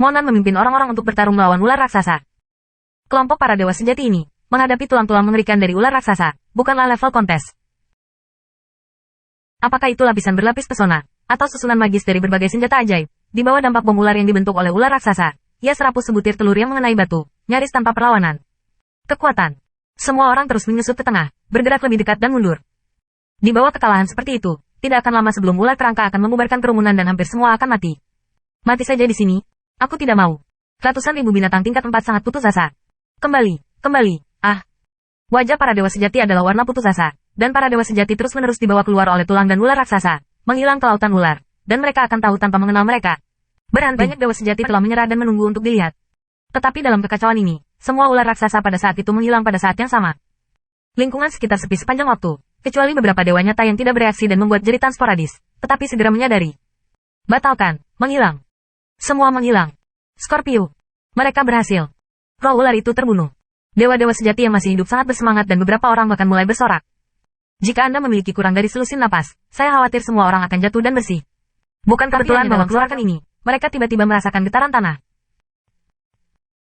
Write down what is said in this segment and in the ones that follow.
Monan memimpin orang-orang untuk bertarung melawan ular raksasa. Kelompok para dewa sejati ini menghadapi tulang-tulang mengerikan dari ular raksasa, bukanlah level kontes. Apakah itu lapisan berlapis pesona, atau susunan magis dari berbagai senjata ajaib, di bawah dampak bom ular yang dibentuk oleh ular raksasa, ia seraput sebutir telur yang mengenai batu, nyaris tanpa perlawanan. Kekuatan. Semua orang terus menyusut ke tengah, bergerak lebih dekat dan mundur. Di bawah kekalahan seperti itu, tidak akan lama sebelum ular kerangka akan membubarkan kerumunan dan hampir semua akan mati. Mati saja di sini. Aku tidak mau. Ratusan ribu binatang tingkat 4 sangat putus asa. Kembali. Ah. Wajah para dewa sejati adalah warna putus asa, dan para dewa sejati terus-menerus dibawa keluar oleh tulang dan ular raksasa, menghilang ke lautan ular, dan mereka akan tahu tanpa mengenal mereka. Berhenti. Banyak dewa sejati telah menyerah dan menunggu untuk dilihat. Tetapi dalam kekacauan ini, semua ular raksasa pada saat itu menghilang pada saat yang sama. Lingkungan sekitar sepi sepanjang waktu, kecuali beberapa dewa nyata yang tidak bereaksi dan membuat jeritan sporadis, tetapi segera menyadari. Batalkan, menghilang. Semua menghilang. Scorpio. Mereka berhasil. Roh ular itu terbunuh. Dewa-dewa sejati yang masih hidup sangat bersemangat dan beberapa orang bahkan mulai bersorak. Jika Anda memiliki kurang dari selusin napas, saya khawatir semua orang akan jatuh dan bersih. Bukan kebetulan bahwa keluarkan ini, mereka tiba-tiba merasakan getaran tanah.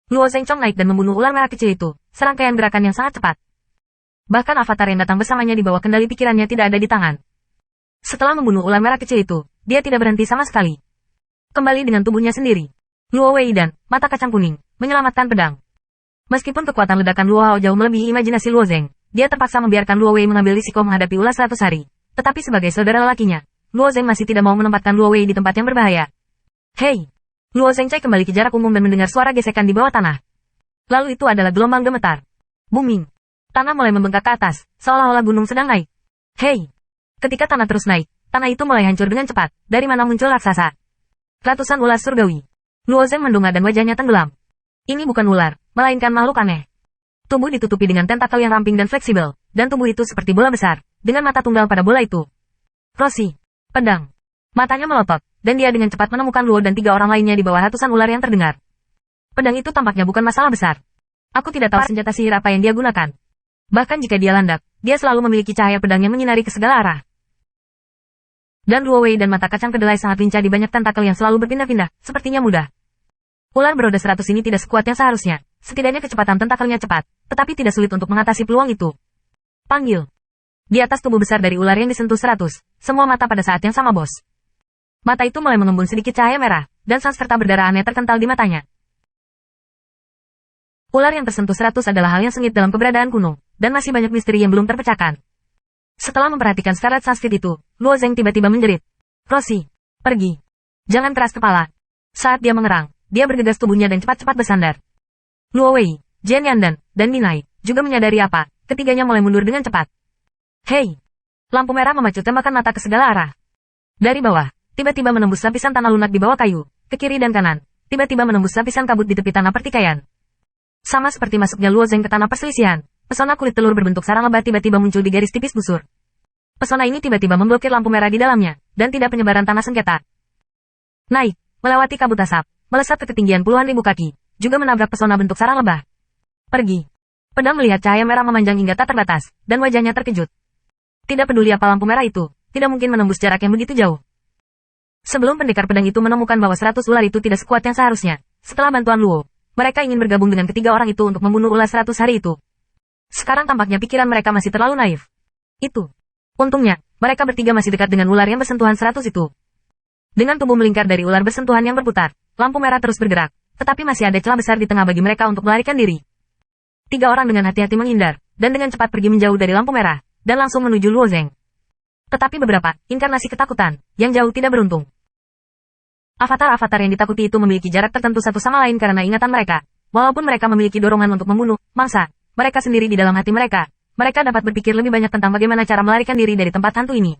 Luo Zhengchong naik dan membunuh ular merah kecil itu, serangkaian gerakan yang sangat cepat. Bahkan avatar yang datang bersamanya di bawah kendali pikirannya tidak ada di tangan. Setelah membunuh ular merah kecil itu, dia tidak berhenti sama sekali. Kembali dengan tubuhnya sendiri. Luo Wei dan mata kacang kuning menyelamatkan pedang. Meskipun kekuatan ledakan Luo Hao jauh melebihi imajinasi Luo Zeng, dia terpaksa membiarkan Luo Wei mengambil risiko menghadapi ular 100 hari. Tetapi sebagai saudara lelakinya, Luo Zeng masih tidak mau menempatkan Luo Wei di tempat yang berbahaya. Hei! Luo Zengcai kembali ke jarak umum dan mendengar suara gesekan di bawah tanah. Lalu itu adalah gelombang gemetar. Booming. Tanah mulai membengkak ke atas, seolah-olah gunung sedang naik. Hei! Ketika tanah terus naik, tanah itu mulai hancur dengan cepat. Dari mana muncul raksasa? Ratusan ular surgawi. Luo Zeng mendongak dan wajahnya tenggelam. Ini bukan ular, melainkan makhluk aneh. Tubuh ditutupi dengan tentakel yang ramping dan fleksibel, dan tubuh itu seperti bola besar, dengan mata tunggal pada bola itu. Rossi. Pedang. Matanya melotot, dan dia dengan cepat menemukan Luo dan 3 orang lainnya di bawah ratusan ular yang terdengar. Pedang itu tampaknya bukan masalah besar. Aku tidak tahu senjata sihir apa yang dia gunakan. Bahkan jika dia landak, dia selalu memiliki cahaya pedang yang menyinari ke segala arah. Dan Luo Wei dan mata kacang kedelai sangat lincah di banyak tentakel yang selalu berpindah-pindah, sepertinya mudah. Ular beroda 100 ini tidak sekuat yang seharusnya, setidaknya kecepatan tentakelnya cepat, tetapi tidak sulit untuk mengatasi peluang itu. Panggil. Di atas tubuh besar dari ular yang disentuh 100, semua mata pada saat yang sama bos. Mata itu mulai mengembun sedikit cahaya merah, dan sanskerta berdarah aneh terkental di matanya. Ular yang tersentuh 100 adalah hal yang sengit dalam keberadaan kuno, dan masih banyak misteri yang belum terpecahkan. Setelah memperhatikan Scarlet Sanskrit itu, Luo Zeng tiba-tiba menjerit. Rossi, pergi. Jangan keras kepala. Saat dia mengerang, dia bergegas tubuhnya dan cepat-cepat bersandar. Luo Wei, Jian Yandan, dan Minai, juga menyadari apa, ketiganya mulai mundur dengan cepat. Hei! Lampu merah memacu tembakan mata ke segala arah. Dari bawah, tiba-tiba menembus lapisan tanah lunak di bawah kayu, ke kiri dan kanan, tiba-tiba menembus lapisan kabut di tepi tanah pertikaian. Sama seperti masuknya Luo Zeng ke tanah perselisihan, pesona kulit telur berbentuk sarang lebah tiba-tiba muncul di garis tipis busur. Pesona ini tiba-tiba memblokir lampu merah di dalamnya, dan tidak penyebaran tanah sengketa. Naik, melewati kabut asap, melesat ke ketinggian puluhan ribu kaki, juga menabrak pesona bentuk sarang lebah. Pergi. Pedang melihat cahaya merah memanjang hingga tak terbatas, dan wajahnya terkejut. Tidak peduli apa lampu merah itu, tidak mungkin menembus jarak yang begitu jauh. Sebelum pendekar pedang itu menemukan bahwa 100 ular itu tidak sekuat yang seharusnya, setelah bantuan Luo, mereka ingin bergabung dengan ketiga orang itu untuk membunuh ular 100 hari itu. Sekarang tampaknya pikiran mereka masih terlalu naif. Itu. Untungnya, mereka bertiga masih dekat dengan ular yang bersentuhan 100 itu. Dengan tubuh melingkar dari ular bersentuhan yang berputar, lampu merah terus bergerak, tetapi masih ada celah besar di tengah bagi mereka untuk melarikan diri. 3 orang dengan hati-hati menghindar, dan dengan cepat pergi menjauh dari lampu merah, dan langsung menuju Luo Zeng. Tetapi beberapa, inkarnasi ketakutan, yang jauh tidak beruntung. Avatar-avatar yang ditakuti itu memiliki jarak tertentu satu sama lain karena ingatan mereka. Walaupun mereka memiliki dorongan untuk membunuh mangsa, mereka sendiri di dalam hati mereka dapat berpikir lebih banyak tentang bagaimana cara melarikan diri dari tempat hantu ini.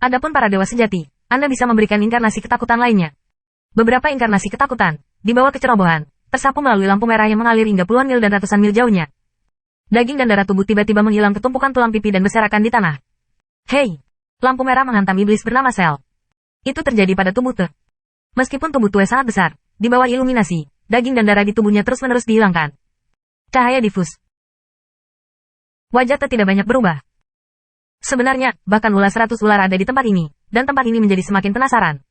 Adapun para dewa sejati, Anda bisa memberikan inkarnasi ketakutan lainnya. Beberapa inkarnasi ketakutan, dibawa kecerobohan, tersapu melalui lampu merah yang mengalir hingga puluhan mil dan ratusan mil jauhnya. Daging dan darah tubuh tiba-tiba menghilang ke tumpukan tulang pipi dan berserakan di tanah. Hei! Lampu merah menghantam iblis bernama Sel. Itu terjadi pada tubuh Te. Meskipun tubuh Tue sangat besar, di bawah iluminasi, daging dan darah di tubuhnya terus-menerus dihilangkan. Cahaya difus. Wajah Te tidak banyak berubah. Sebenarnya, bahkan ular 100 ular ada di tempat ini, dan tempat ini menjadi semakin penasaran.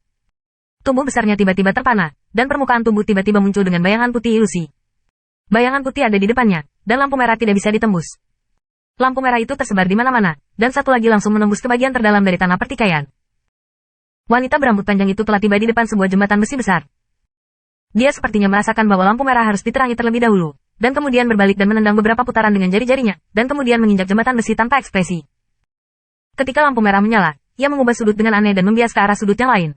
Tubuh besarnya tiba-tiba terpana, dan permukaan tubuh tiba-tiba muncul dengan bayangan putih ilusi. Bayangan putih ada di depannya, dan lampu merah tidak bisa ditembus. Lampu merah itu tersebar di mana-mana, dan satu lagi langsung menembus ke bagian terdalam dari tanah pertikaian. Wanita berambut panjang itu telah tiba di depan sebuah jembatan besi besar. Dia sepertinya merasakan bahwa lampu merah harus diterangi terlebih dahulu, dan kemudian berbalik dan menendang beberapa putaran dengan jari-jarinya, dan kemudian menginjak jembatan besi tanpa ekspresi. Ketika lampu merah menyala, ia mengubah sudut dengan aneh dan membias ke arah sudut yang lain.